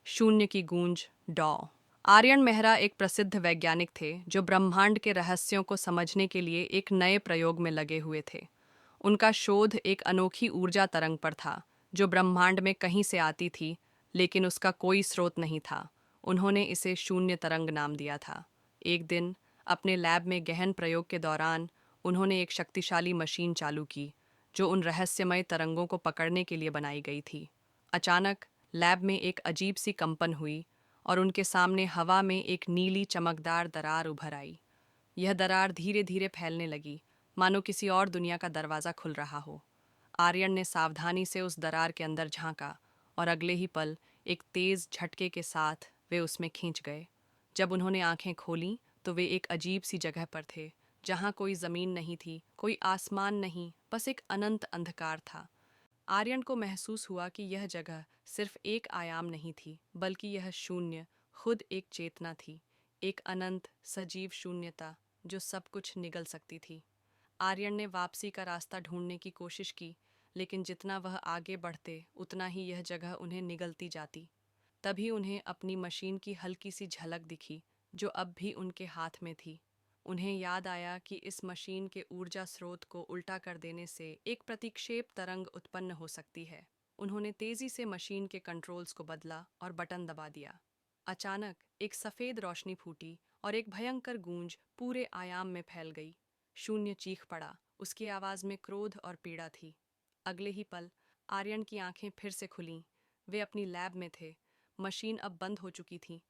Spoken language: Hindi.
शून्य की गूंज डॉ। आर्यन मेहरा एक प्रसिद्ध वैज्ञानिक थे जो ब्रह्मांड के रहस्यों को समझने के लिए एक नए प्रयोग में लगे हुए थे। उनका शोध एक अनोखी ऊर्जा तरंग पर था जो ब्रह्मांड में कहीं से आती थी, लेकिन उसका कोई स्रोत नहीं था। उन्होंने इसे शून्य तरंग नाम दिया था। एक दिन अपने लैब में गहन प्रयोग के दौरान उन्होंने एक शक्तिशाली मशीन चालू की जो उन रहस्यमय तरंगों को पकड़ने के लिए बनाई गई थी। अचानक लैब में एक अजीब सी कंपन हुई और उनके सामने हवा में एक नीली चमकदार दरार उभर आई। यह दरार धीरे धीरे फैलने लगी, मानो किसी और दुनिया का दरवाज़ा खुल रहा हो। आर्यन ने सावधानी से उस दरार के अंदर झांका और अगले ही पल एक तेज झटके के साथ वे उसमें खींच गए। जब उन्होंने आंखें खोलीं तो वे एक अजीब सी जगह पर थे, जहां कोई ज़मीन नहीं थी, कोई आसमान नहीं, बस एक अनंत अंधकार था। आर्यन को महसूस हुआ कि यह जगह सिर्फ एक आयाम नहीं थी, बल्कि यह शून्य खुद एक चेतना थी, एक अनंत सजीव शून्यता जो सब कुछ निगल सकती थी। आर्यन ने वापसी का रास्ता ढूंढने की कोशिश की, लेकिन जितना वह आगे बढ़ते उतना ही यह जगह उन्हें निगलती जाती। तभी उन्हें अपनी मशीन की हल्की सी झलक दिखी, जो अब भी उनके हाथ में थी। उन्हें याद आया कि इस मशीन के ऊर्जा स्रोत को उल्टा कर देने से एक प्रतिक्षेप तरंग उत्पन्न हो सकती है। उन्होंने तेजी से मशीन के कंट्रोल्स को बदला और बटन दबा दिया। अचानक एक सफ़ेद रोशनी फूटी और एक भयंकर गूंज पूरे आयाम में फैल गई। शून्य चीख पड़ा, उसकी आवाज़ में क्रोध और पीड़ा थी। अगले ही पल आर्यन की आंखें फिर से खुलीं। वे अपनी लैब में थे। मशीन अब बंद हो चुकी थी,